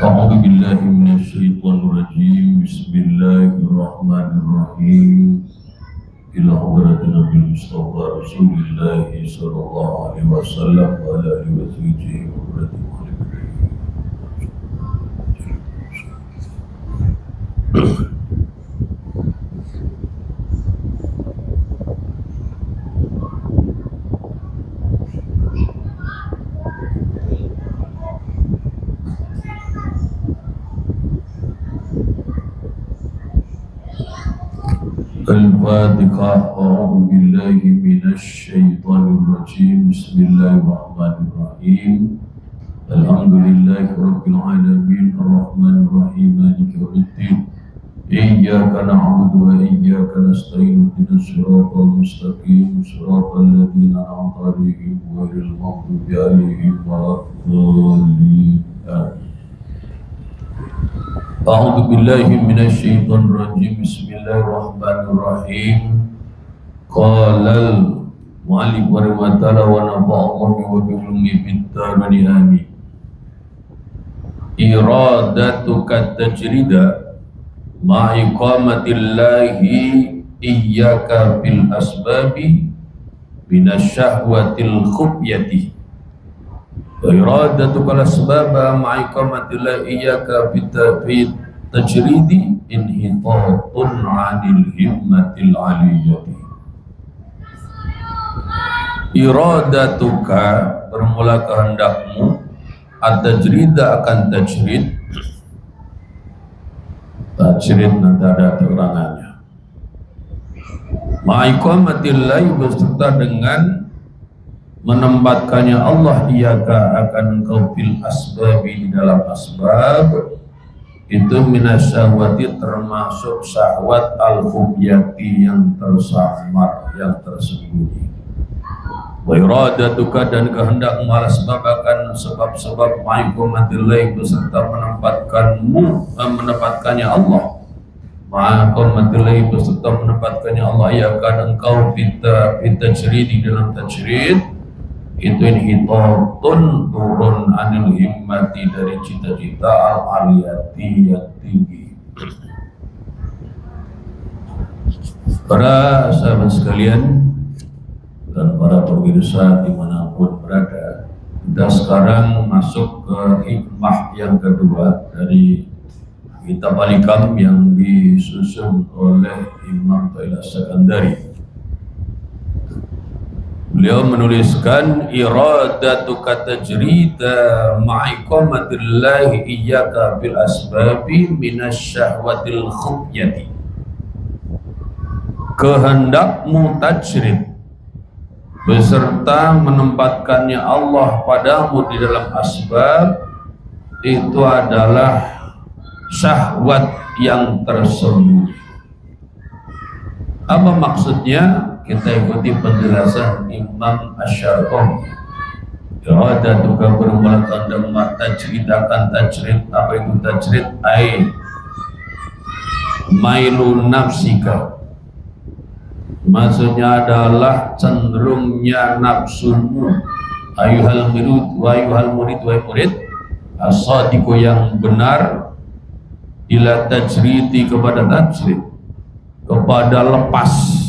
A'udzu billahi minasyaitonir rajim. Bismillahirrahmanirrahim. Ila hadratin Nabi Mustafa Rasulullah sallallahu alaihi wasallam wa ala alihi wa sahbihi wa Al-Fatihah. A'udzu billahi minasyaitonir rajim. Bismillahirrahmanirrahim. Alhamdulillahi rabbil alamin arrahmanir rahim maliki yaumiddin. Iyyaka na'budu wa iyyaka nasta'in ihdinas siratal mustaqim siratal ladzina an'amta 'alaihim ghairil maghdubi 'alaihim waladdallin. A'udzu billahi minasyaitonir rajim. Bismillahirrahmanirrahim. Qalal mu'allif wa ta'ala wa nafa'allahu wa bi'ulumi bid-darani amin. Iradatuka tajrida ma'iqamatillahi iyyaka bil asbabi minasyahwatil khufyati. Iradatuka al-asbaba ma'iqamatillahi iyyaka bit tajridi inhitatun 'anil himmatil 'aliyyati. Iradatuka bermula kehendakmu, at-tajrida akan tajrid. Tajrid nanti ada keterangannya. Ma'iqamatillahi beserta dengan menempatkannya Allah iyyaka akan engkau bil asbabi di dalam asbab itu minasyahwati termasuk syahwat al-khufyati yang tersamar, yang tersembunyi. Wa iradatuka dan kehendakmu ala sebab akan sebab-sebab ma'iqamatillahi beserta menempatkannya Allah. Ma'iqamatillahi beserta menempatkannya Allah iyyaka engkau bitajrid di dalam tajrid itu inhitatun turun anil himmati dari cita-cita al-aliyati yang tinggi. Para sahabat sekalian dan para pemirsa dimanapun berada, kita sekarang masuk ke hikmah yang kedua dari kitab Al-Hikam yang disusun oleh Imam Thailab Sakandari. Beliau menuliskan iradatuka tajrida ma'iqamatillahi iyyaka bil asbabi minasyahwatil khufyati. Kehendakmu tajrid beserta menempatkannya Allah padamu di dalam asbab itu adalah syahwat yang tersembunyi. Apa maksudnya? Kita ikuti penjelasan Imam Asy-Syarqawi. Iradatuka bermula kehendak tajrid akan tajrid. Apa itu tajrid? Ai mailu nafsika. Maksudnya adalah cenderungnya nafsumu. Ayuhal murid as-sadiqu yang benar ila tajridi kepada tajrid, kepada lepas.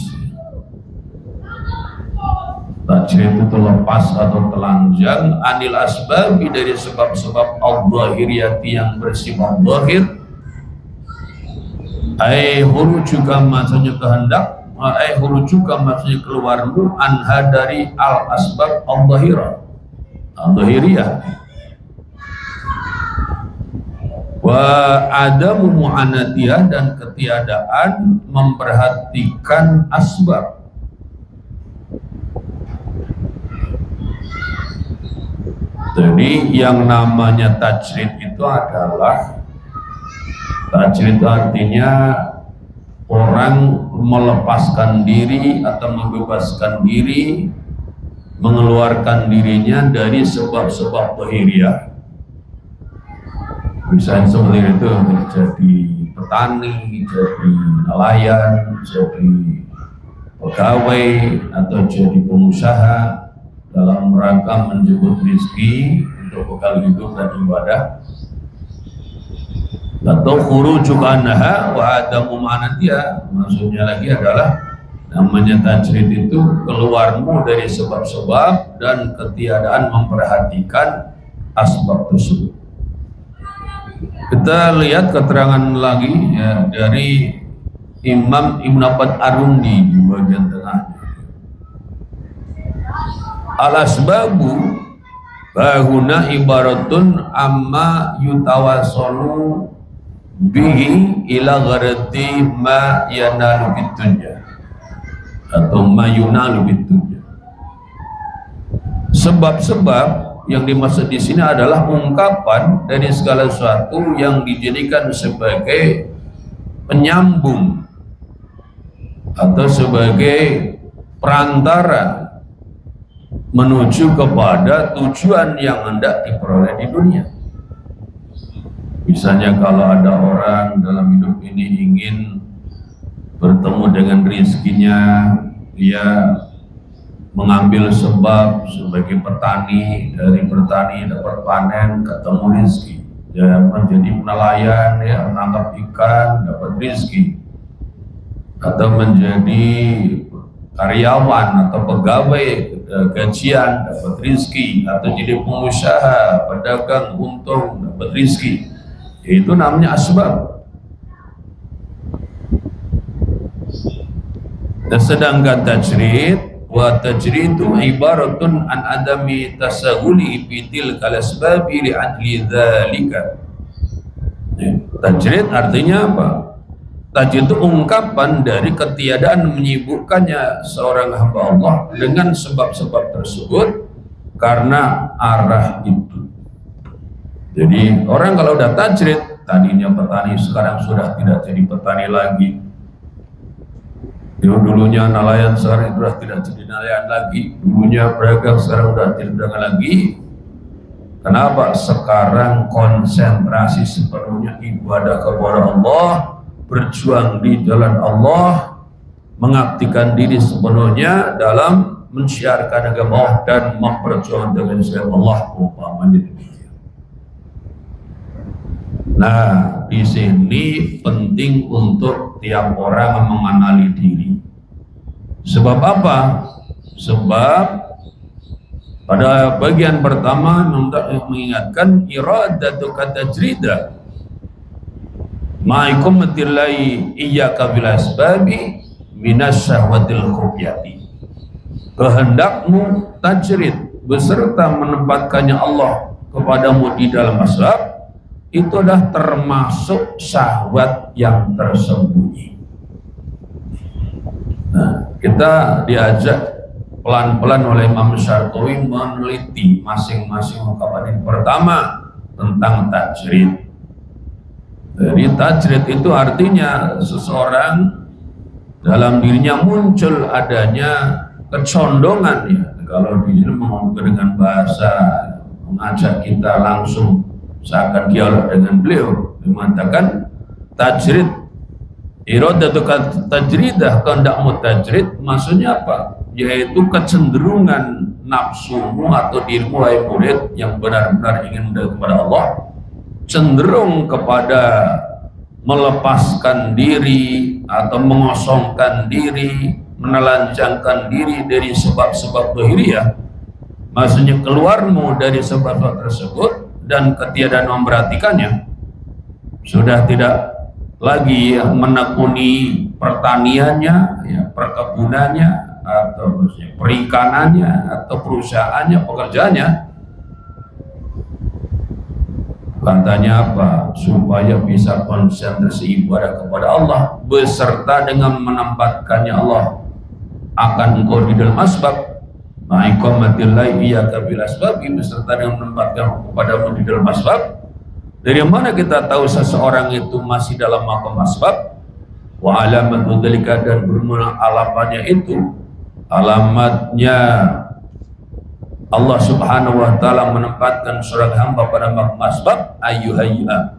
Tajrid itu lepas atau telanjang anil asbabi dari sebab-sebab al-zahiriyati yang bersifat zahir. Hurujuka maksudnya kehendak, hurujuka maksudnya keluarmu anha dari al-asbab al-zahiriyah. Wa adamu mu'anatiyah dan ketiadaan memperhatikan asbab. Jadi yang namanya tajrid itu adalah, tajrid itu artinya orang melepaskan diri atau membebaskan diri, mengeluarkan dirinya dari sebab-sebab zahiriyah. Misalnya seperti itu, jadi petani, jadi nelayan, jadi pegawai atau jadi pengusaha dalam rangka menjemput rezeki, untuk bekal hidup dan ibadah. Atau khurujuk anha wa adamu ma'anatiha, maksudnya lagi adalah namanya tajrid itu keluarmu dari sebab-sebab dan ketiadaan memperhatikan asbab tersebut. Kita lihat keterangan lagi ya, dari Imam Ibn Abbad Arundi di bagian tengahnya. Al-asbabu bahuna ibaratun amma yutawassalu bihi ila gharati ma yanalu bitunya atau ma yunalu bitunya. Sebab-sebab yang dimaksud di sini adalah ungkapan dari segala sesuatu yang dijadikan sebagai penyambung atau sebagai perantara menuju kepada tujuan yang hendak diperoleh di dunia. Misalnya kalau ada orang dalam hidup ini ingin bertemu dengan rezekinya, dia mengambil sebab sebagai petani, dari petani dapat panen, ketemu rezeki. Dia menjadi nelayan, ya, menangkap ikan, dapat rezeki. Atau menjadi karyawan atau pegawai gajian, dapat rezeki. Atau jadi pengusaha, pedagang, untung, dapat rezeki. Itu namanya asbab. Dan sedangkan tajrid, wa tajridu ibaratun an adami tasahuli fitil kalasbabi li adli dzalika. Tajrid artinya apa? Tajrid itu ungkapan dari ketiadaan menyibukkannya seorang hamba Allah dengan sebab-sebab tersebut karena arah itu. Jadi orang kalau udah tajrid, tadinya petani sekarang sudah tidak jadi petani lagi. Dulunya nelayan sekarang sudah tidak jadi nelayan lagi. Dulunya pedagang sekarang sudah tidak pedagang lagi. Kenapa? Sekarang konsentrasi sepenuhnya ibadah kepada Allah, berjuang di jalan Allah, mengabdikan diri sepenuhnya dalam mensiarkan agama Allah dan memperjuangkan dengan Islam Allah, umpamanya demikian. Nah, di sini penting untuk tiap orang mengenali diri. Sebab apa? Sebab pada bagian pertama mengingatkan iradatu katajrida ma'ikum matillahi iyyaka bil asbabi minas syahwatil khufyati. Kehendakmu tajrid beserta menempatkannya Allah kepadamu di dalam asbab, itu adalah termasuk syahwat yang tersembunyi. Nah, kita diajak pelan-pelan oleh Imam Syarqawi meneliti masing-masing ungkapan ini. Pertama, tentang tajrid. Jadi tajrid itu artinya seseorang dalam dirinya muncul adanya kecondongan, ya. Kalau di sini mengungkapkan dengan bahasa mengajak kita langsung seakan dialog dengan beliau, mengatakan tajrid iradatu tajridah, kehendakmu tajrid, maksudnya apa? Yaitu kecenderungan nafsumu atau dirimu wahai murid yang benar-benar ingin mendekat kepada Allah, cenderung kepada melepaskan diri atau mengosongkan diri, menelanjangkan diri dari sebab-sebab zahiriyah. Maksudnya keluarmu dari sebab-sebab tersebut dan ketiadaan memperhatikannya, sudah tidak lagi menekuni pertaniannya, ya, perkebunannya, atau perikanannya, atau perusahaannya, pekerjaannya. Katanya apa? Supaya bisa konsentrasi ibadah kepada Allah beserta dengan menempatkannya Allah akan engkau di dalam asbab. Ma'ikamatillah iyyaka bil asbab, beserta dengan menempatkan kepadamu di dalam asbab. Dari mana kita tahu seseorang itu masih dalam maqam asbab? Wa alamatu dzalika, dan bermula alamatnya itu, alamatnya Allah Subhanahu wa taala menempatkan seorang hamba pada maqam asbab, ayyuhayya.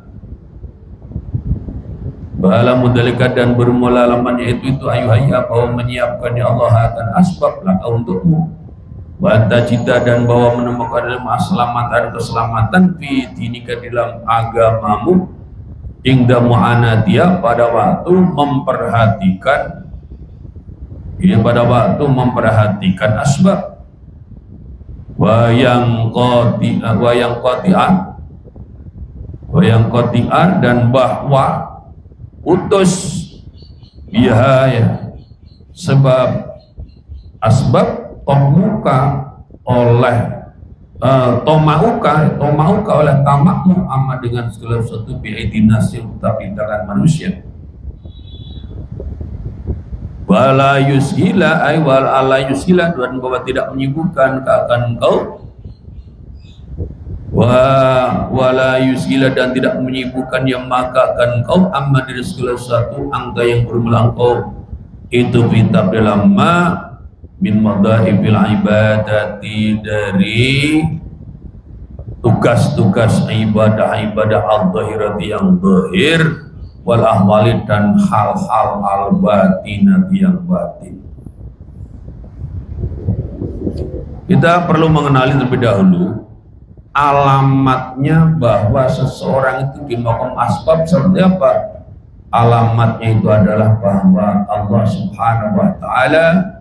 Ba'alamu dzalika, dan bermula alamatnya itu ayyuhayya, bahwa menyiapkannya Allah akan asbab laka untukmu. Wanta cita dan bahwa menemukan dalam keselamatan fi dinika dalam agamamu ingda mu'anatia pada waktu memperhatikan asbab wa yang qati'an dan bahwa putus bihaya sebab asbab tomauka oleh tamakmu amma dengan segala sesuatu bi'aidinas yang tapi tangan manusia wala yusila ay wal ala yusila dan bahwa tidak menyibukkan akan engkau wala yusila dan tidak menyibukkan yang maka akan engkau amma dari segala sesuatu angka yang bermula engkau itu kitab dalam min madhaibil ibadati dari tugas-tugas ibadah al-zahirati yang zahir wal ahwali dan hal-hal al-batinati yang batin. Kita perlu mengenali terlebih dahulu alamatnya bahwa seseorang itu di maqam asbab seperti apa. Alamatnya itu adalah bahwa Allah Subhanahu wa ta'ala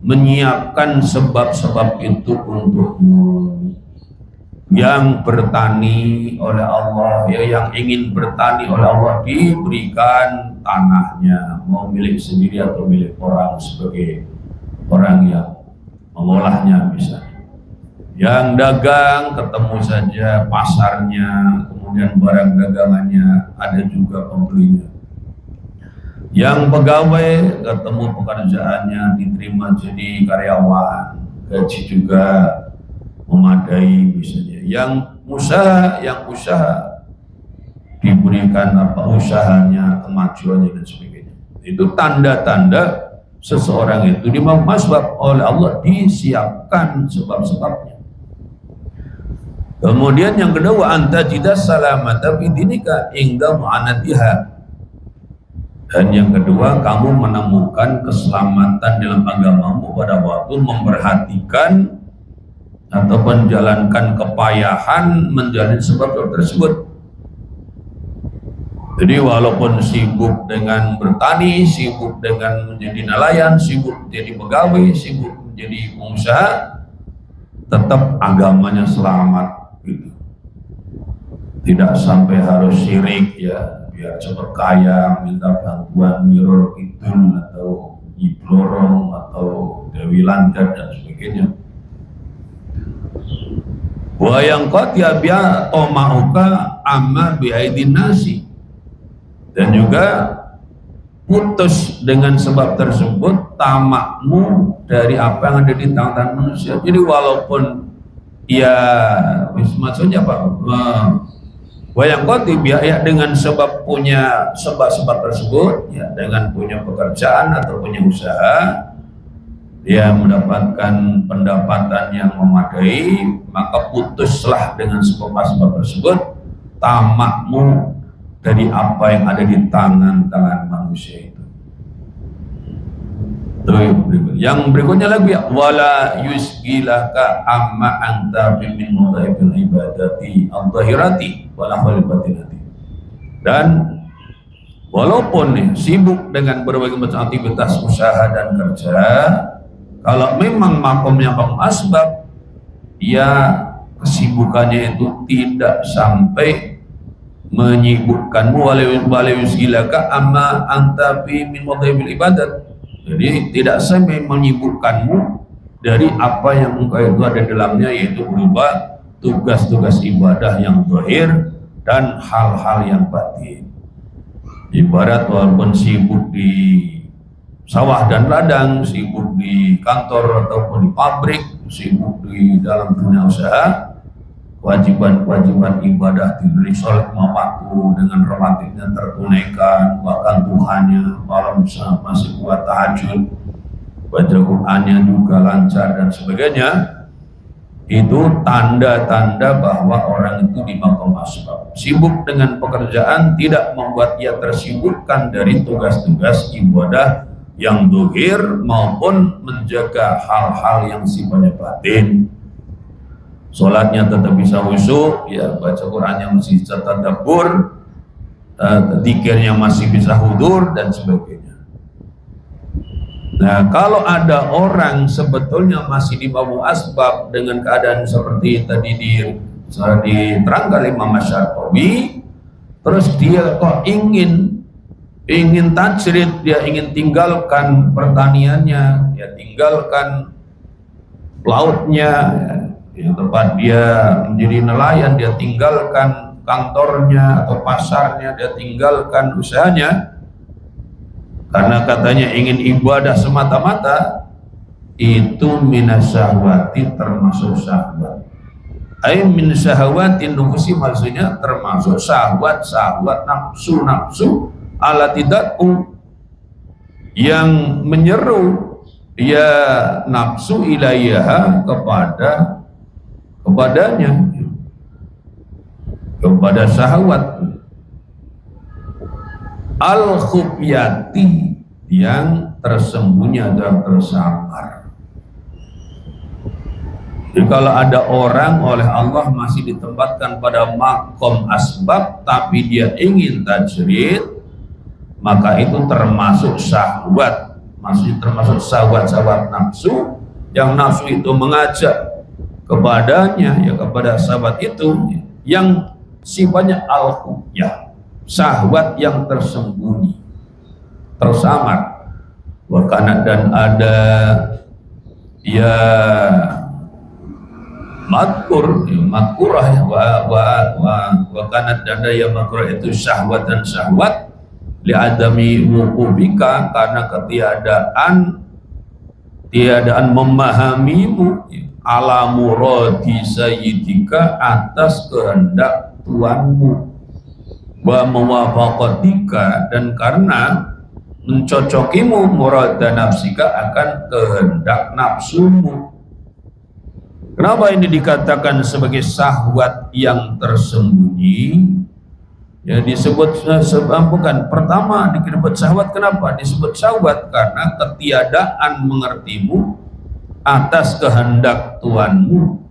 menyiapkan sebab-sebab itu untukmu. Yang bertani oleh Allah, yang ingin bertani oleh Allah diberikan tanahnya, mau milik sendiri atau milik orang sebagai orang yang mengolahnya misalnya. Yang dagang ketemu saja pasarnya, kemudian barang dagangannya ada juga pembelinya. Yang pegawai ketemu pekerjaannya diterima jadi karyawan, gaji juga memadai misalnya. Yang usaha diberikan usahanya, kemajuannya dan sebagainya. Itu tanda-tanda seseorang itu di masbab oleh Allah disiapkan sebab-sebabnya. Kemudian yang kedua anta jidas salamata fi dinika ingda mu'anatiha. Dan yang kedua, kamu menemukan keselamatan dalam agamamu pada waktu memperhatikan atau menjalankan kepayahan menjalin sebab tersebut. Jadi walaupun sibuk dengan bertani, sibuk dengan menjadi nelayan, sibuk menjadi pegawai, sibuk menjadi pengusaha, tetap agamanya selamat gitu. Tidak sampai harus syirik ya, biar cepat kaya, minta bantuan Mirror Kidul atau Iblorong atau Dewi Lanjar dan sebagainya. Wa yang qad yabya tomauka amma biaidin nasi, dan juga putus dengan sebab tersebut tamakmu dari apa yang ada di tangan manusia. Jadi walaupun ya maksudnya apa? Wayang kotib ya dengan sebab punya sebab-sebab tersebut ya, dengan punya pekerjaan atau punya usaha dia mendapatkan pendapatan yang memadai, maka putuslah dengan sebab-sebab tersebut tamakmu dari apa yang ada di tangan-tangan manusia itu. Yang berikutnya lagi ya, wala yusgilaka amma anta min mudhaibil ibadati al-zahirati wala batinati. Dan walaupun nih sibuk dengan berbagai macam aktivitas usaha dan kerja, kalau memang makomnya asbab, ya kesibukannya itu tidak sampai menyibukkanmu wala yusgilaka amma anta min mudhaibil ibadat. Jadi tidak sampai menyibukkanmu dari apa yang engkau itu ada dalamnya, yaitu berupa tugas-tugas ibadah yang zahir dan hal-hal yang batin. Ibarat walaupun sibuk di sawah dan ladang, sibuk di kantor ataupun di pabrik, sibuk di dalam dunia usaha, kewajiban-kewajiban ibadah diberi sholat lima waktu dengan romantiknya tertunaikan, bahkan Tuhannya malam masih buat tahajud, baca Qur'annya juga lancar dan sebagainya. Itu tanda-tanda bahwa orang itu di maqam asbab. Sibuk dengan pekerjaan tidak membuat ia tersibukkan dari tugas-tugas ibadah yang dohir maupun menjaga hal-hal yang sifatnya batin. Sholatnya tetap bisa khusyuk, ya, baca Qurannya masih bisa tadabbur, zikirnya masih bisa hudur dan sebagainya. Nah, kalau ada orang sebetulnya masih di bawah asbab dengan keadaan seperti tadi diterangkan Imam Asy-Syarqawi, terus dia kok ingin tajrid, dia ingin tinggalkan pertaniannya, dia tinggalkan lautnya, yang tempat dia menjadi nelayan, dia tinggalkan kantornya atau pasarnya, dia tinggalkan usahanya karena katanya ingin ibadah semata-mata, itu minasyahwati, termasuk syahwat. Min syahwatin nufusi, maksudnya termasuk syahwat nafsu alatidatu yang menyeru ya nafsu ilaiha kepada syahwat al-khufyati, yang tersembunyi dan tersamar. Jadi kalau ada orang oleh Allah masih ditempatkan pada makom asbab tapi dia ingin tajrid, maka itu termasuk syahwat, maksudnya termasuk syahwat nafsu, yang nafsu itu mengajak kepadanya, ya kepada syahwat itu yang sifatnya al-khufyah, syahwat yang tersembunyi, tersamar. Wakana, dan ada ya madkurah ya, wakana, dan ada ya madkurah itu syahwat dan syahwat li'adami wukubika, karena tiadaan memahamimu ala muradi sayyidika, atas kehendak tuanmu, wa mewafaqatika, dan karena mencocokimu murada nafsika, akan kehendak nafsumu. Kenapa ini dikatakan sebagai syahwat yang tersembunyi? Ya disebut bukan pertama disebut syahwat. Kenapa disebut syahwat? Karena ketiadaan mengertimu atas kehendak tuanmu.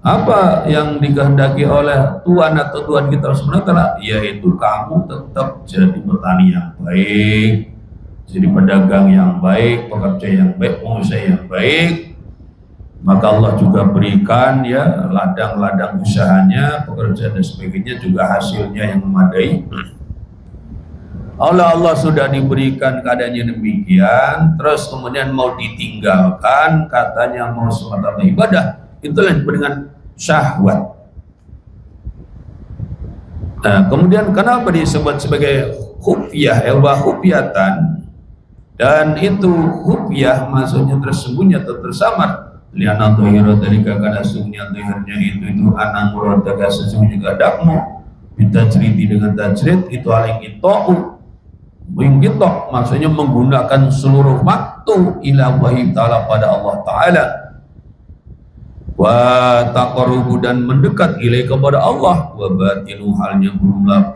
Apa yang dikehendaki oleh Tuhan atau Tuhan kita sebenarnya, yaitu kamu tetap jadi petani yang baik, jadi pedagang yang baik, pekerja yang baik, pengusaha yang baik. Maka Allah juga berikan ya ladang-ladang usahanya, pekerjaan dan sebagainya, juga hasilnya yang memadai. Allah sudah diberikan keadaannya demikian, terus kemudian mau ditinggalkan, katanya mau semata ibadah, itulah yang disebut dengan syahwat. Nah, kemudian kenapa disebut sebagai khufyah, khufyatan, dan itu khufyah maksudnya tersembunyi atau tersamar. Liana dhahira dalika, karena sesungguhnya dhahirnya itu anang muradaka, sesungguhnya kadakmu bitajridi, dengan tajrid itu aling ita'u menggitok, maksudnya menggunakan seluruh waktu ila wahi ta'ala, pada Allah Ta'ala, wa taqarrubu, dan mendekat ilai kepada Allah, wa batinu, halnya berumlah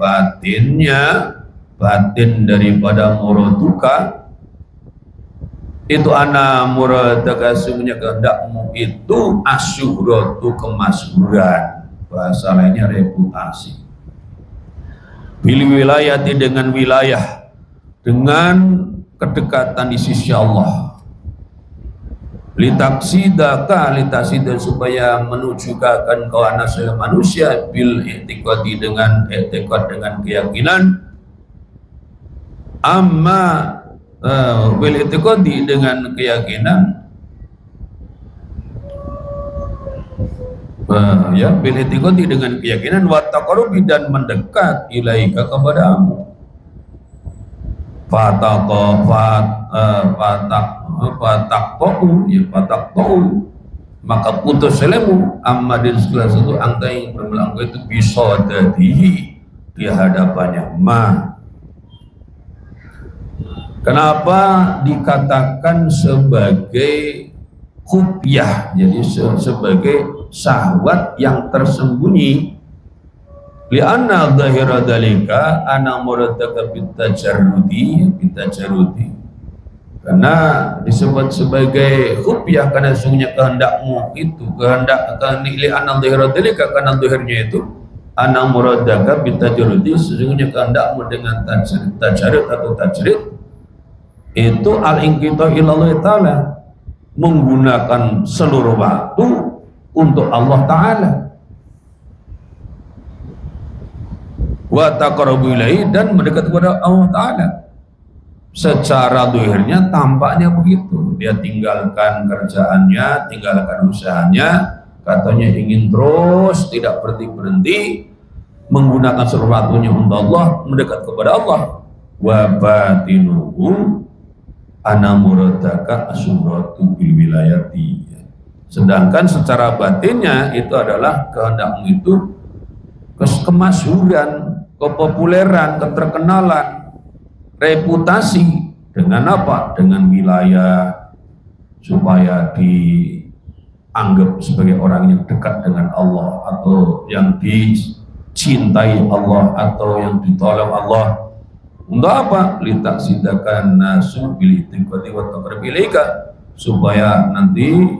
batin daripada muraduka, itu ana muradaka, sungguhnya kehendakmu itu asyuhratu, kemasyhuran, bahasa lainnya reputasi, bil wilayati, dengan wilayah, dengan kedekatan di sisi Allah, litaksidaka, supaya menunjukkan kau anak manusia, bil i'tiqadi, dengan i'tiqad, dengan keyakinan, amma bil i'tiqadi, dengan keyakinan, ya bil i'tiqadi, dengan keyakinan, wa taqarrubi, dan mendekat ilaika kepadamu, fataqau, maka putus selemu amma din segala sesuatu angka yang bermelangkah itu bisa dadihi di hadapannya. Kenapa dikatakan sebagai khufyah, jadi sebagai syahwat yang tersembunyi? Li'anna dhahira dalika ana muradaka bitajarrudi, Karena disebut sebagai rupiah karena sungguhnya kehendakmu itu kehendak li'anna dhihradilika karena dhihirnya itu ana muradaka bitajrudi sesungguhnya kehendakmu dengan tajrid atau tajrid itu al-inqita ilallah ta'ala menggunakan seluruh waktu untuk Allah Ta'ala wa taqarrubu ilaihi dan mendekat kepada Allah Ta'ala. Secara dohirnya tampaknya begitu, dia tinggalkan kerjaannya, tinggalkan usahanya, katanya ingin terus tidak berhenti menggunakan seluruh waktunya untuk Allah, mendekat kepada Allah. Wa batinuhu ana muradaka asuratu bil wilayati. Sedangkan secara batinnya itu adalah kehendakmu itu kemasyhuran, kepopuleran, keterkenalan, reputasi dengan apa? Dengan wilayah supaya dianggap sebagai orang yang dekat dengan Allah atau yang dicintai Allah atau yang ditolong Allah. Untuk apa? Litaksidakan nasu bil itiqati wa taqrib ilaika supaya nanti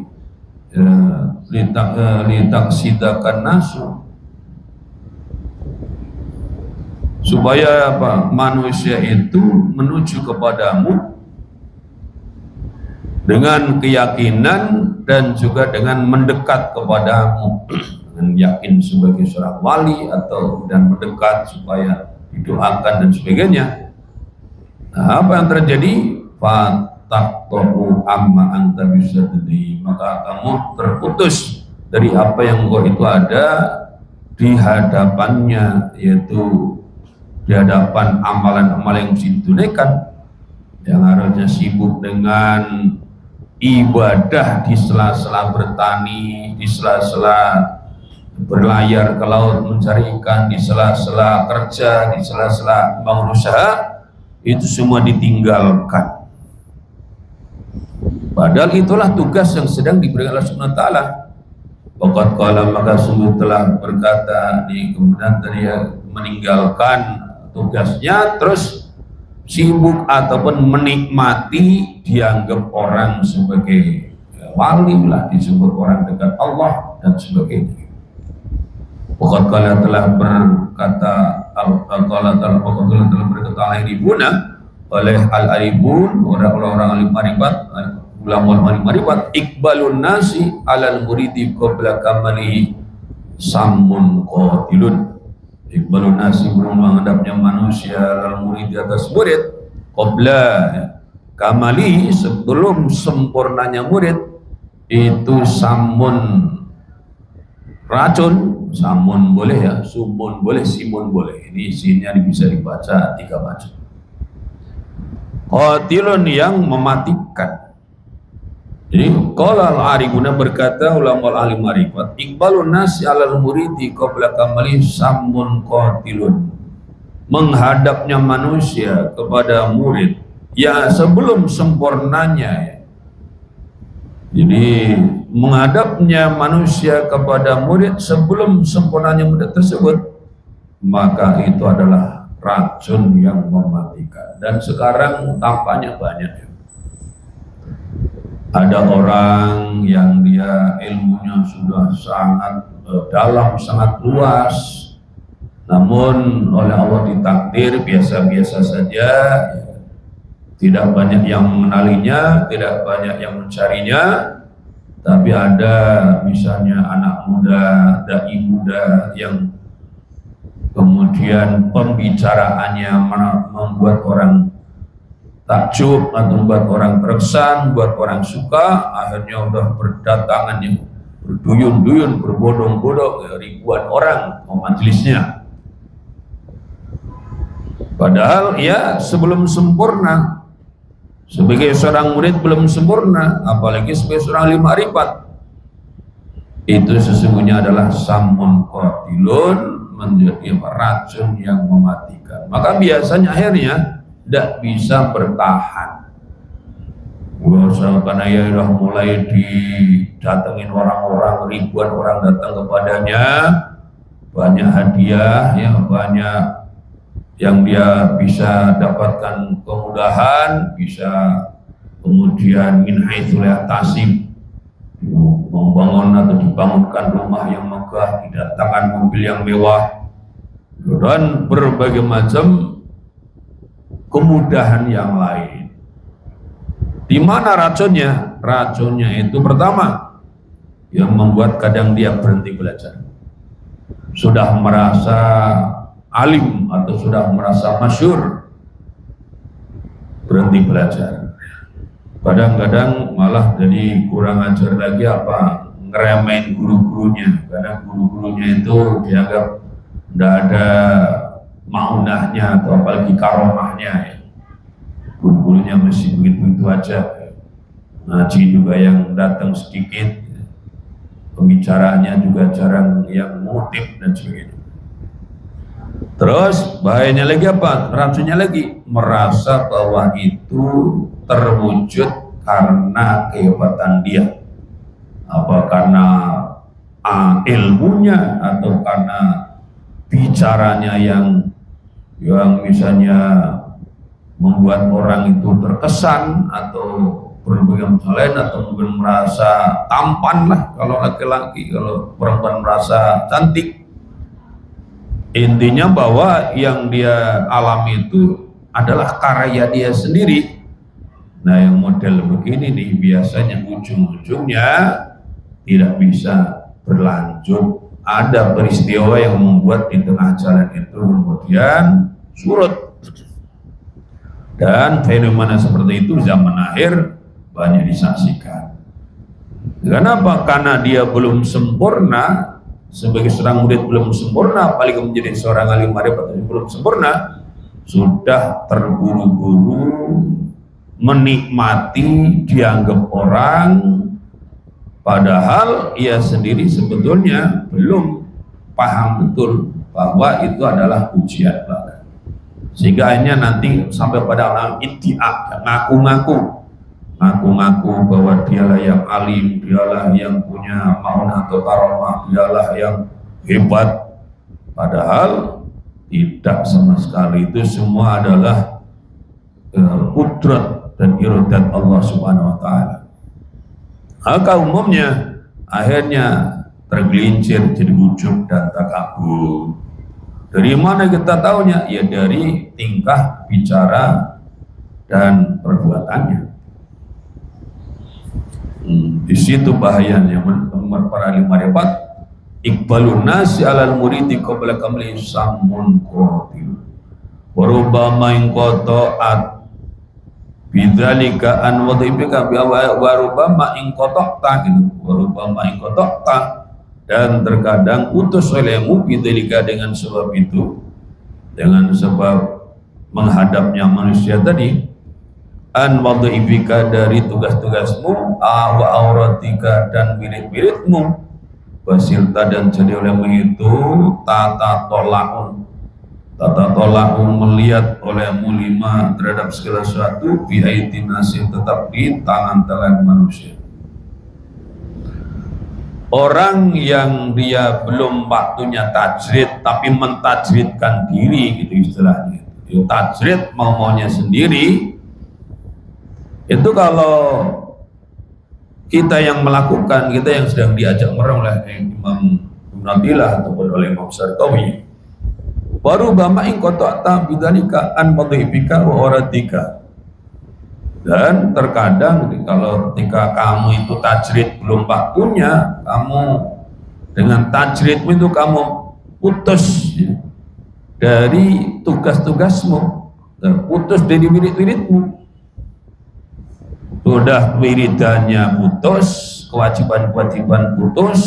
litaksidakan nasu supaya apa? Manusia itu menuju kepadamu dengan keyakinan dan juga dengan mendekat kepadamu dengan yakin sebagai seorang wali atau dan mendekat supaya didoakan dan sebagainya. Nah, apa yang terjadi? Fataqtu amma anta bisaddi, maka kamu terputus dari apa yang engkau itu ada di hadapannya, yaitu di hadapan amalan-amalan yang mesti ditunaikan, yang harusnya sibuk dengan ibadah di sela-sela bertani, di sela-sela berlayar ke laut mencari ikan, di sela-sela kerja, di sela-sela bangun usaha, itu semua ditinggalkan. Padahal itulah tugas yang sedang diberikan Allah Subhanahu wa taala. Waqad qala, maka sungguh telah berkata di kemudian dia meninggalkan tugasnya terus sibuk ataupun menikmati dianggap orang sebagai wali lah, disebut orang dekat Allah dan sebagainya. Waqad qala telah berkata telah berkata al-aribuna oleh al-aribun orang-orang alim marifat, ulama alim marifat, iqbalun nasi alal muridi qabla kamalihi samun qatilun. Iqbalun nasi menghadapnya manusia alal murid di atas murid qabla kamali sebelum sempurnanya murid itu samun racun. Samun boleh ya, sumun boleh, simun boleh. Ini isinya bisa dibaca 3 macam. Qatilun yang mematikan. Jadi qala al-arifuna berkata ulama alim marifat, iqbalun nasi alal muridi qabla kamali samun qatilun. Menghadapnya manusia kepada murid ya sebelum sempurnanya. Jadi menghadapnya manusia kepada murid sebelum sempurnanya murid tersebut, maka itu adalah racun yang mematikan. Dan sekarang tampaknya banyak. Ada orang yang dia ilmunya sudah sangat dalam, sangat luas, namun oleh Allah ditakdir biasa-biasa saja, tidak banyak yang mengenalinya, tidak banyak yang mencarinya. Tapi ada misalnya anak muda, dai muda yang kemudian pembicaraannya membuat orang takjub atau membuat orang terkesan, membuat orang suka, akhirnya udah berdatangan yang berduyun-duyun, berbondong-bondong ribuan orang ke majelisnya. Padahal ya sebelum sempurna. Sebagai seorang murid belum sempurna, apalagi sebagai seorang alim ma'rifat. Itu sesungguhnya adalah samun qatilun, menjadi racun yang mematikan. Maka biasanya akhirnya tidak bisa bertahan. Karena ya sudah mulai didatengin orang-orang, ribuan orang datang kepadanya, banyak hadiah, ya banyak yang dia bisa dapatkan kemudahan, bisa kemudian min haitsu la yahtasib, membangun atau dibangunkan rumah yang megah, didatangkan mobil yang mewah, dan berbagai macam kemudahan yang lain. Di mana racunnya? Racunnya itu pertama, yang membuat kadang dia berhenti belajar. Sudah merasa alim atau sudah merasa masyhur, berhenti belajar. Kadang-kadang malah jadi kurang ajar lagi, apa, ngeremehin guru-gurunya, karena guru-gurunya itu dianggap tidak ada maunahnya atau apalagi karomahnya ya. Guru-gurunya masih begitu-begitu aja, ngaji juga yang datang sedikit, pembicaranya juga jarang yang motif dan sebagainya. Terus bahayanya lagi apa? Racunnya lagi merasa bahwa itu terwujud karena kehebatan dia, apa karena ilmunya atau karena bicaranya yang misalnya membuat orang itu terkesan atau berbagai macam lain, atau mungkin merasa tampan lah kalau laki-laki, kalau perempuan merasa cantik. Intinya bahwa yang dia alami itu adalah karya dia sendiri. Nah, yang model begini nih biasanya ujung-ujungnya tidak bisa berlanjut. Ada peristiwa yang membuat di tengah jalan itu kemudian surut. Dan fenomena seperti itu zaman akhir banyak disaksikan. Kenapa? Karena dia belum sempurna, sebagai seorang murid belum sempurna, apalagi menjadi seorang alim marifat belum sempurna, sudah terburu-buru menikmati, dianggap orang, padahal ia sendiri sebetulnya belum paham betul bahwa itu adalah ujian belaka. Sehingga akhirnya nanti sampai pada alam iddia, ngaku-ngaku bahwa dialah yang alim, dialah yang punya maun atau karomah, dialah yang hebat, padahal tidak sama sekali. Itu semua adalah kudrat dan iradat Allah Subhanahu wa Ta'ala. Maka umumnya akhirnya tergelincir jadi ujub dan takabur. Dari mana kita tahunya? Ya dari tingkah bicara dan perbuatannya. Di situ bahayanya para alim marifat. Iqbalun nasi alal muridi qabla kamli samun qatil. Wa rubbama in qata'at bidzalika an wadhibika wa rubbama in qata'ta gitu. Wa rubbama in qata'ta, dan terkadang putus olehmu bidzalika dengan sebab itu, dengan sebab menghadapnya manusia tadi, an wadhibika dari tugas-tugasmu, wa auratika dan milik-milikmu, wasilta dan jadi olehmu itu tata tolakun melihat olehmu lima terhadap segala sesuatu bihaiti nasih tetap di tangan-tangan manusia. Orang yang dia belum waktunya tajrid tapi mentajridkan diri gitu istilahnya, itu tajrid maunya sendiri. Itu kalau kita yang melakukan, kita yang sedang diajak mereng oleh Imam Nabilah ataupun oleh Imam Syarqawi, baru bama ing qata'ta bidzalika an madhibika wa oratika. Dan terkadang kalau ketika kamu itu tajrid belum waktunya, kamu dengan tajridmu itu kamu putus dari tugas-tugasmu, putus dari wirid-wiridmu. Sudah wiridannya putus, kewajiban-kewajiban putus,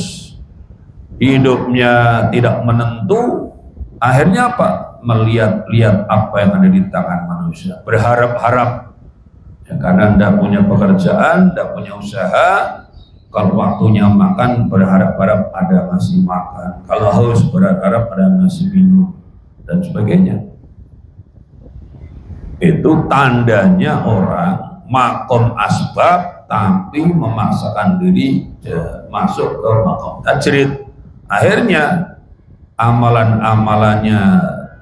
hidupnya tidak menentu, akhirnya apa? Melihat-lihat apa yang ada di tangan manusia, berharap-harap. Ya, karena tidak punya pekerjaan, tidak punya usaha, kalau waktunya makan berharap-harap ada ngasih makan, kalau haus berharap ada ngasih minum dan sebagainya. Itu tandanya orang makom asbab tapi memaksakan diri masuk ke makom tajrid. Akhirnya amalan-amalannya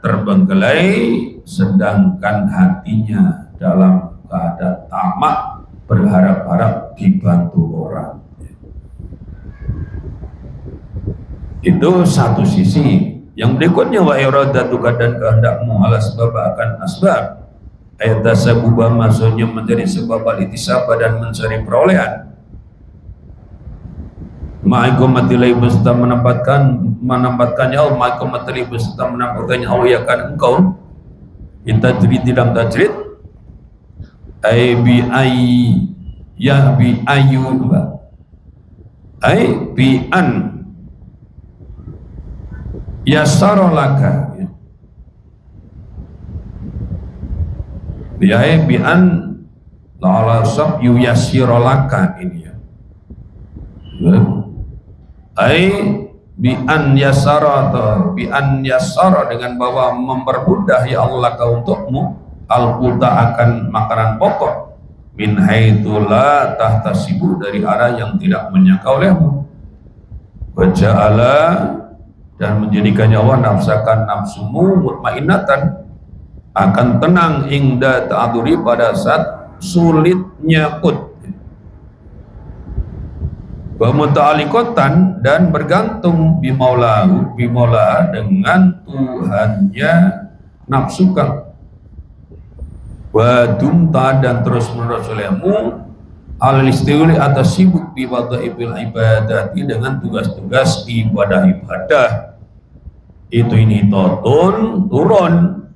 terbengkelai, sedangkan hatinya dalam keadaan tamak berharap-harap dibantu orang. Itu satu sisi. Yang berikutnya, wa iradatuka, dan kehendakmu ala sebab akan asbab. Ayat tasabubah maksudnya menjadi sebab al-itisabah dan mencari perolehan. Ma'ikumatilai beserta menempatkannya Allah, ma'ikumatilai beserta menempatkannya Allah ya kan engkau. Kita tajrid dalam tajrid ay bi ay ya bi ayu ay bi an yasarolaka ya bi an la sab yu yasirolaka ini ya. Ai bi an yasara, atau bi an yasara dengan bahwa mempermudah ya Allah kau untukmu al-quta akan makanan pokok min haitsu la tahtasibu, dari arah yang tidak menyangka olehmu. Wa ja'ala, dan menjadikannya Allah nafsakan nafsumu mutmainnatan, akan tenang ingda ta'adzuri, pada saat sulitnya qut. Wa muta'alliqatan, dan bergantung bimaulahu, bimaula, dengan Tuhannya nafsukan. Wa dumta, dan terus menerus olehmu al-istighli, atas sibuk bi wadha'ibil ibadati, dengan tugas-tugas ibadah-ibadah. Itu ini turun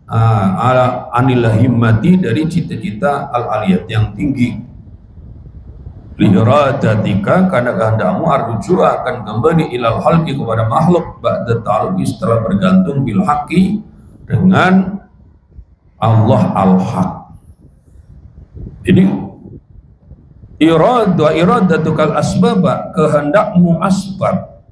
ala anil himmati, dari cita-cita al-aliyat yang tinggi. Liiradatika, karena kehendakmu arju akan kembali ilal halqi, kepada makhluk, ba'da ta'alluqi, setelah bergantung bil haqqi, dengan Allah al-haq. Jadi iradatukal asbaba, kehendakmu asbab,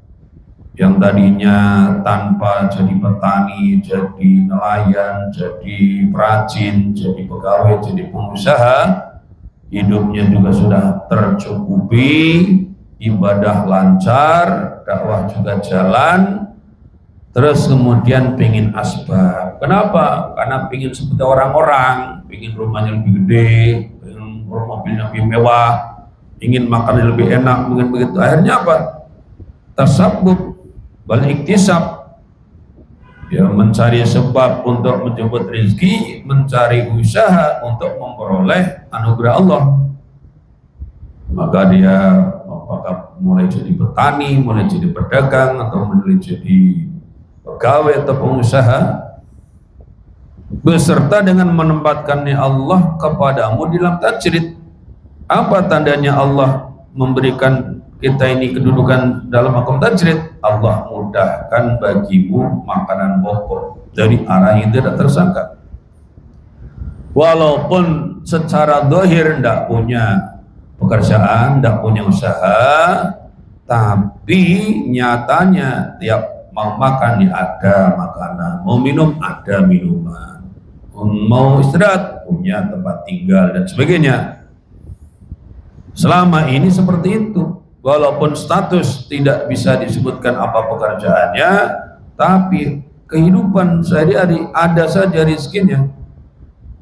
yang tadinya tanpa jadi petani, jadi nelayan, jadi perajin, jadi pegawai, jadi pengusaha, hidupnya juga sudah tercukupi, ibadah lancar, dakwah juga jalan, terus kemudian pengen asbab. Kenapa? Karena pengen seperti orang-orang, pengen rumahnya lebih gede, pengen mobilnya lebih mewah, ingin makannya lebih enak, mungkin begitu. Akhirnya apa? Tasabbub, bal iktisab, ya, mencari sebab untuk menjemput rezeki, mencari usaha untuk memperoleh anugerah Allah. Maka dia apakah mulai jadi petani, mulai jadi pedagang, atau mulai jadi pegawai atau pengusaha, beserta dengan menempatkannya Allah kepadamu dalam tajrid. Apa tandanya Allah memberikan kita ini kedudukan dalam hukum tajrid? Allah mudahkan bagimu makanan pokok dari arah yang tidak tersangka. Walaupun secara zahir tidak punya pekerjaan, tidak punya usaha, tapi nyatanya tiap mau makan ya ada makanan, mau minum ada minuman, mau istirahat punya tempat tinggal dan sebagainya. Selama ini seperti itu. Walaupun status tidak bisa disebutkan apa pekerjaannya, tapi kehidupan sehari-hari ada saja rezekinya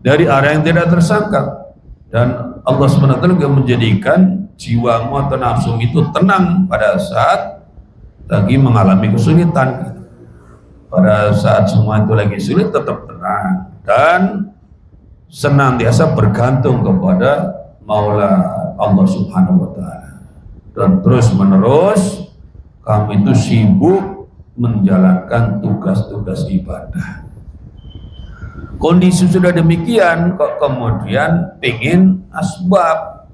dari arah yang tidak tersangka. Dan Allah SWT menjadikan jiwamu atau nafsu itu tenang pada saat lagi mengalami kesulitan. Pada saat semua itu lagi sulit, tetap tenang dan senantiasa bergantung kepada Maula Allah Subhanahu wa Ta'ala. Dan terus menerus kami itu sibuk menjalankan tugas-tugas ibadah. Kondisi sudah demikian, kok kemudian ingin asbab.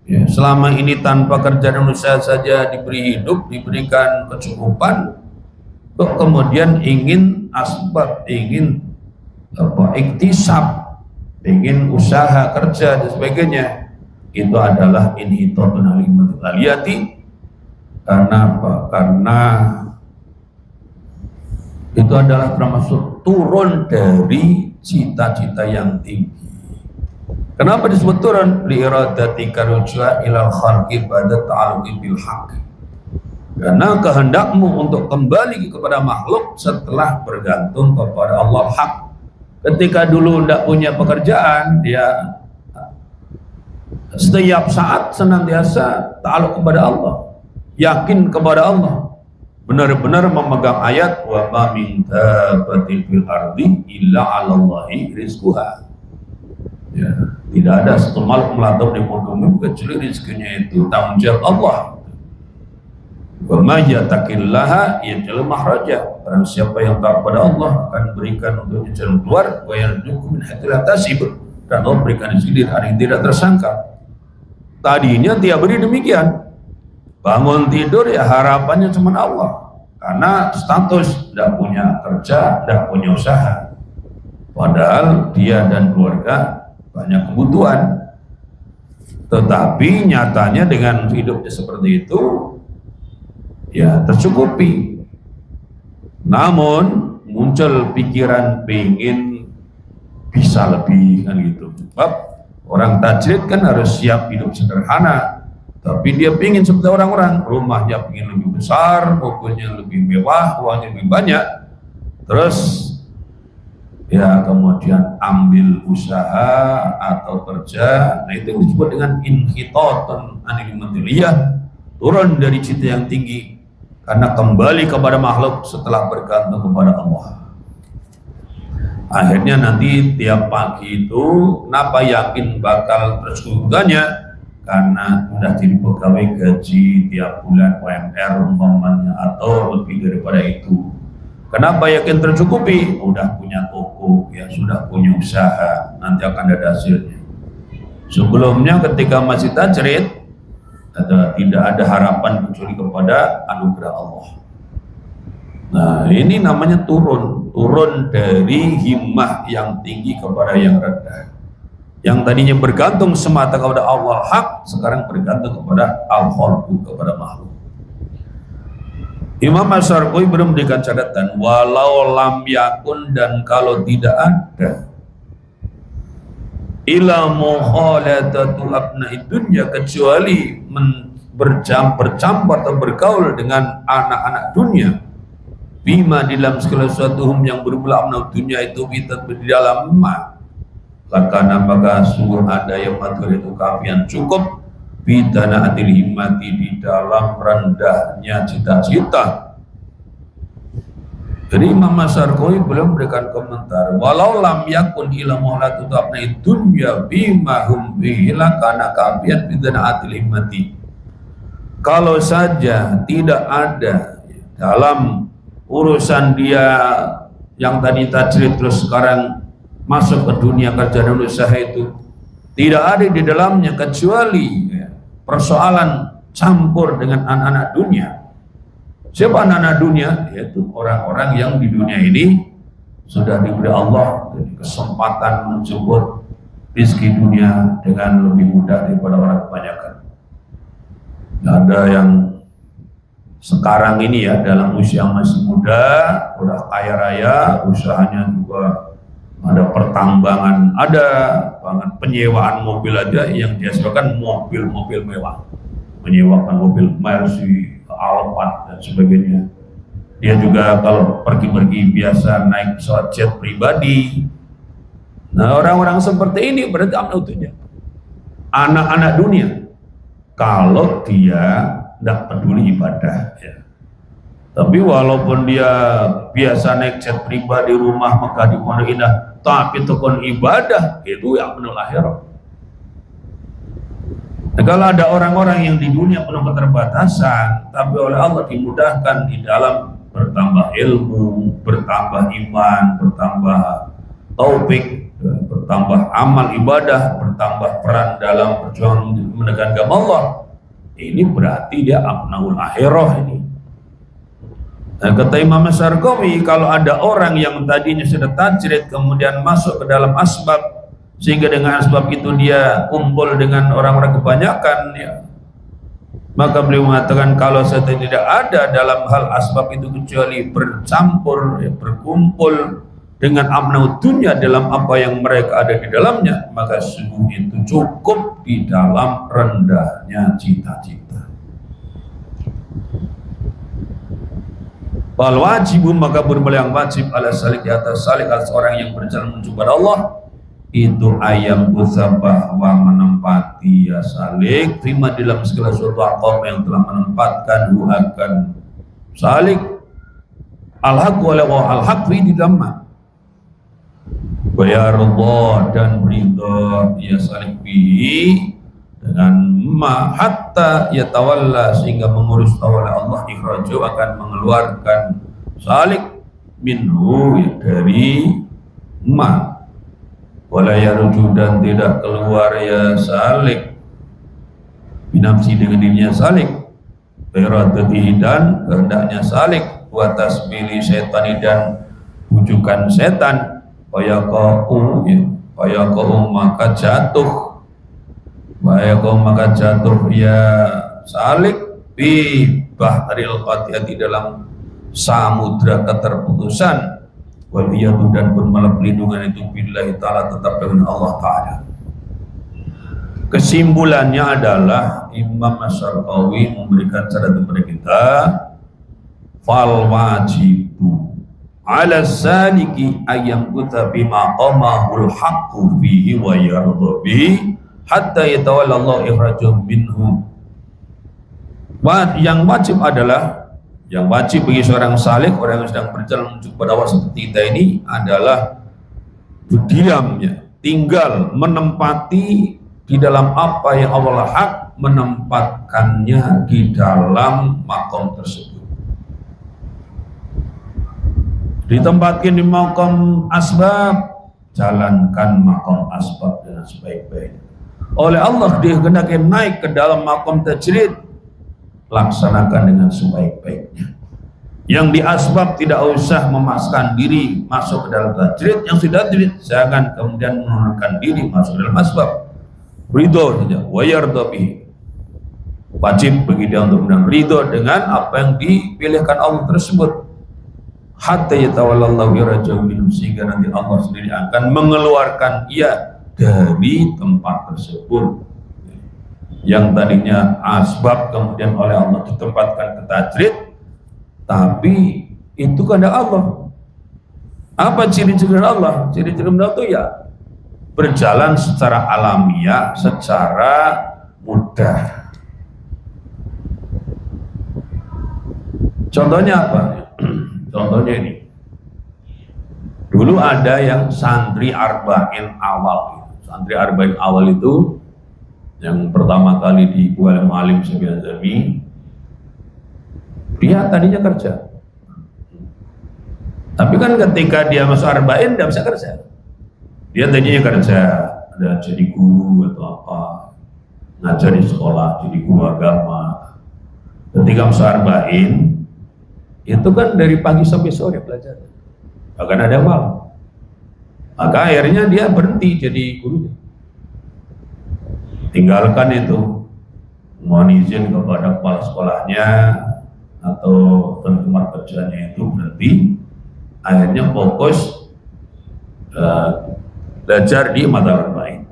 Ya, selama ini tanpa kerja dan usaha saja diberi hidup, diberikan kecukupan, kok kemudian ingin asbab, ingin iktisab, ingin usaha, kerja dan sebagainya. Itu adalah inhitatun alimatul aliyati. Karena apa? Karena itu adalah termasuk turun dari cita-cita yang tinggi. Kenapa disebut turun? Liiradatika rujua ilal khalqi ba'da ta'alluqi bil haqq. Karena kehendakmu untuk kembali kepada makhluk setelah bergantung kepada Allah hak. Ketika dulu tidak punya pekerjaan, dia setiap saat senantiasa ta'aluk kepada Allah, yakin kepada Allah, benar-benar memegang ayat wa ma min dabbatin fil ardi illa 'alallahi rizquha. Ya, tidak ada satu makhluk melantau di muka bumi kecuali rezekinya itu tanggung jawab Allah. Wa may yattaqillaha yaj'al makhraja. Barang siapa yang taat kepada Allah akan berikan untuknya jalan keluar, wa yarzuqhu min haitsu la yahtasib, dan Allah berikan rezeki dari arah yang tidak tersangka. Tadinya tiap hari demikian, bangun tidur ya harapannya cuma Allah, karena status tidak punya kerja, tidak punya usaha, padahal dia dan keluarga banyak kebutuhan. Tetapi nyatanya dengan hidupnya seperti itu ya tercukupi, namun muncul pikiran pengen bisa lebih kan gitu. Sebab orang tajrid kan harus siap hidup sederhana, tapi dia pengen seperti orang-orang, rumahnya pengen lebih besar, mobilnya lebih mewah, uangnya lebih banyak, terus ya kemudian ambil usaha atau kerja. Nah itu disebut dengan inhitatun anil manziliyah, turun dari cita yang tinggi karena kembali kepada makhluk setelah bergantung kepada Allah. Akhirnya nanti tiap pagi itu kenapa yakin bakal terus kebutuhannya? Karena udah jadi pegawai gaji tiap bulan UMR umpamanya atau lebih daripada itu. Kenapa yakin tercukupi? Udah punya toko, ya sudah punya usaha, nanti akan ada hasilnya. Sebelumnya ketika masih tajrid, tidak ada harapan kecuali kepada anugerah Allah. Nah ini namanya turun dari himmah yang tinggi kepada yang rendah. Yang tadinya bergantung semata kepada Allah hak, sekarang bergantung kepada al-khalqu, kepada makhluk. Imam Asy-Syarqi belum memberikan catatan walau lam yakun, dan kalau tidak ada ila mukhalatatu abna'id dunya, kecuali bercampur atau bergaul dengan anak-anak dunia, bima di dalam segala sesuatu yang bermula abna'id dunya itu kita di dalam ma, lakana maka sungguh ada yang matur itu kafian cukup bidana atil himmati, di dalam rendahnya cita-cita. Jadi Imam Asy-Syarqi belum memberikan komentar walau lam yakun ila muhlatu abna'id dunya bima hum bihi lakana kafian bidana atil himmati. Kalau saja tidak ada dalam urusan dia yang tadi tajrid terus sekarang masuk ke dunia kerja dan usaha, itu tidak ada di dalamnya kecuali persoalan campur dengan anak-anak dunia. Siapa anak-anak dunia? Yaitu orang-orang yang di dunia ini sudah diberi Allah kesempatan menjemput rezeki dunia dengan lebih mudah daripada orang kebanyakan. Ada yang sekarang ini ya dalam usia masih muda, udah kaya raya, usahanya juga ada pertambangan, ada banget penyewaan mobil aja yang dihasilkan mobil-mobil mewah, menyewakan mobil Mercy, Alphard dan sebagainya. Dia juga kalau pergi-pergi biasa naik pesawat jet pribadi. Nah orang-orang seperti ini berarti amnutunya anak-anak dunia kalau dia tidak peduli ibadah ya. Tapi walaupun dia biasa naik jet pribadi, rumah Mekah di Pondok Indah, tapi tekun ibadah itu yang penuh akhirat. Nah, kalau ada orang-orang yang di dunia penuh keterbatasan, tapi oleh Allah dimudahkan di dalam bertambah ilmu, bertambah iman, bertambah taufik, bertambah amal ibadah, bertambah peran dalam perjuangan menegakkan agama Allah, ini berarti dia abnaul akhirah ini. Nah, kata Imam Asy-Syarqi, kalau ada orang yang tadinya sudah tajrid kemudian masuk ke dalam asbab, sehingga dengan asbab itu dia kumpul dengan orang-orang kebanyakan ya, maka beliau mengatakan kalau saya tidak ada dalam hal asbab itu kecuali bercampur ya, berkumpul dengan abnaud dunya dalam apa yang mereka ada di dalamnya, maka sungguh itu cukup di dalam rendahnya cita-cita. Wal wajibu, maka bermula yang wajib ala salik di atas salik atas orang yang berjalan menuju kepada Allah, itu ayam busa bahwa menempati ya salik terima dalam segala suatu aqam yang telah menempatkan akan salik al-haq wa al-haq di dalam bayarullah dan ridha ya salik bihi dengan ma hatta yatawalla sehingga mengurus oleh Allah ikhraju akan mengeluarkan salik minhu ya, dari ma wala yaruju dan tidak keluar ya salik binafsi dengan dirinya salik iradatihi dan kehendaknya salik wa tasbili syaitan dan bujukan setan fayaqau maka jatuh ya salik bi bahril qatiyati dalam samudra keterputusan waliyadu dan bermalam perlindungan itu billahi ta'ala tetap dengan Allah ta'ala. Kesimpulannya adalah Imam Asy-Syarqawi memberikan syarat kepada kita fal wajibu ala saliki ayyam kuta bima qamahul haqqu fihi wa yarda bihi hatta yatawalla Allah ikhrajum minhu. Yang wajib adalah yang wajib bagi seorang salik, orang yang sedang berjalan menuju kepada Allah seperti kita ini adalah berdiamnya, tinggal menempati di dalam apa yang Allah hak menempatkannya di dalam makom tersebut. Ditempatkan di makom asbab, jalankan makom asbab dengan sebaik-baiknya. Oleh Allah dikehendaki naik ke dalam makom tajrid, laksanakan dengan sebaik-baiknya. Yang di asbab tidak usah memaksakan diri masuk ke dalam tajrid, yang sudah tajrid jangan kemudian menurunkan diri masuk ke dalam asbab. Ridho saja, wa yarda bihi. Wajib bagi dia untuk ridho dengan apa yang dipilihkan Allah tersebut. Hatta yatawallallahu yarja'u minhu sehingga nanti Allah sendiri akan mengeluarkan ia dari tempat tersebut. Yang tadinya asbab kemudian oleh Allah ditempatkan ke tajrid, tapi itu kehendak Allah. Apa ciri-ciri Allah? Ciri-ciri Allah itu ya berjalan secara alamiah, secara mudah. Contohnya apa? Contohnya ini. Dulu ada yang santri arba'in awal. Santri arba'in awal itu yang pertama kali di Kuala Malim Sufyan Zami, dia tadinya kerja, tapi kan ketika dia masuk arba'in tidak bisa kerja. Dia tadinya kerja, ada jadi guru atau apa, ngajar di sekolah, jadi guru agama. Ketika masuk arba'in, itu kan dari pagi sampai sore belajar, bahkan ada malam. Maka akhirnya dia berhenti jadi gurunya. Tinggalkan itu, mohon izin kepada kepala sekolahnya atau tempat kerjanya itu berhenti, akhirnya fokus belajar di mata lain.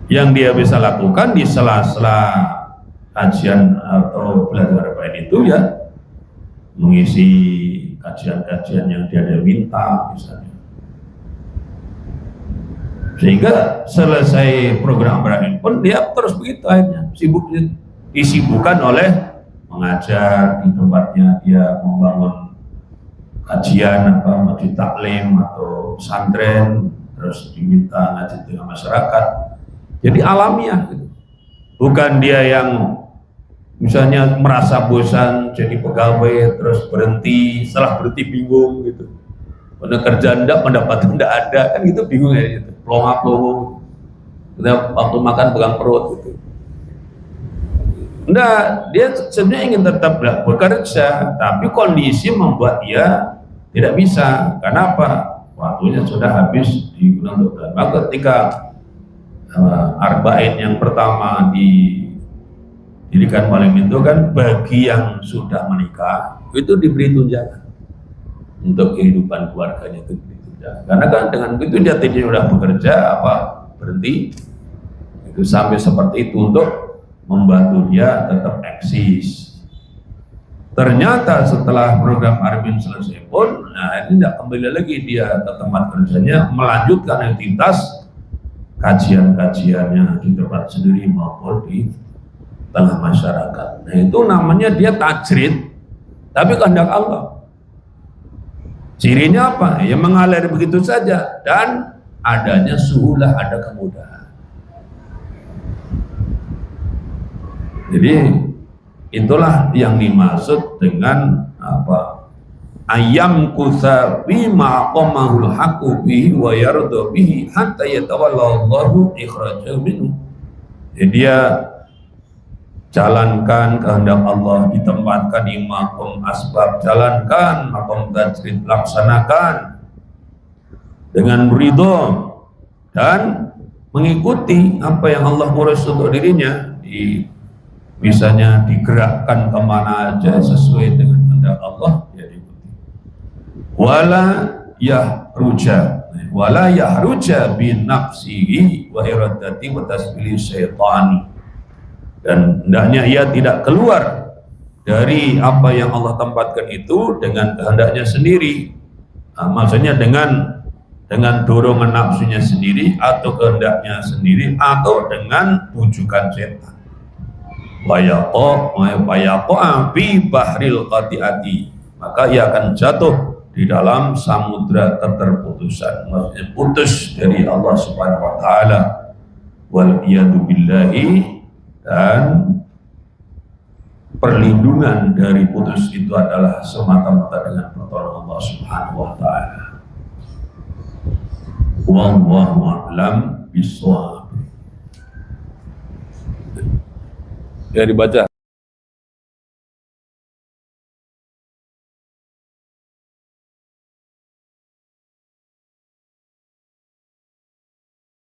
Yang dia bisa lakukan di sela-sela kajian atau belajar lain itu ya mengisi kajian-kajian yang dia minta misalnya. Sehingga selesai program Ibrahim pun dia terus begitu akhirnya disibukkan oleh mengajar di tempatnya, dia membangun kajian apa masjid taklim atau pesantren, terus diminta ngaji dengan masyarakat. Jadi alamiah gitu. Bukan dia yang misalnya merasa bosan jadi pegawai terus berhenti, setelah berhenti bingung gitu. Pada kerjaan enggak, pendapatan enggak ada, kan gitu bingung ya gitu. Pelongo-pelongo. Kita waktu makan pegang perut gitu. Enggak, dia sebenarnya ingin tetap bekerja, tapi kondisi membuat dia tidak bisa. Kenapa? Waktunya sudah habis digunakan untuk belajar. Maka ketika arba'in yang pertama didirikan malam itu kan bagi yang sudah menikah itu diberi tunjangan untuk kehidupan keluarganya itu tidak. Karena kan dengan itu dia tidak sudah bekerja apa berhenti itu sampai seperti itu untuk membantu dia tetap eksis. Ternyata setelah program Arvin selesai pun, nah ini tidak kembali lagi dia ke tempat kerjanya, melanjutkan aktivitas kajian-kajiannya di tempat sendiri maupun di tengah masyarakat. Nah itu namanya dia tajrid, tapi kehendak Allah. Cirinya apa? Ya mengalir begitu saja dan adanya suhulah, ada kemudahan. Jadi itulah yang dimaksud dengan apa? Ayam kusabi ma'qamahul haqqu bihi wa yarda bihi hatta yatawallallahu ikhrajahu minhu. Jadi dia jalankan kehendak Allah, ditempatkan di maqam asbab, jalankan maqam tajrid, laksanakan dengan ridho dan mengikuti apa yang Allah murus untuk dirinya. Misalnya digerakkan kemana aja sesuai dengan kehendak Allah, ya diikuti. Wala yahruja bin nafsihi wa iradati wa tasbili syaitani. Dan hendaknya ia tidak keluar dari apa yang Allah tempatkan itu dengan kehendaknya sendiri. Nah, maksudnya dengan dorongan nafsunya sendiri atau kehendaknya sendiri atau dengan bujukan setan. Wayaqa fi bahril qati'ati, maka ia akan jatuh di dalam samudra keterputusan, maksudnya putus dari Allah Subhanahu wa taala. Wal iyadu billahi, dan perlindungan dari putus itu adalah semata-mata dengan pertolongan Allah Subhanahu wa taala. Wallahu a'lam bishawab. Ya dibaca.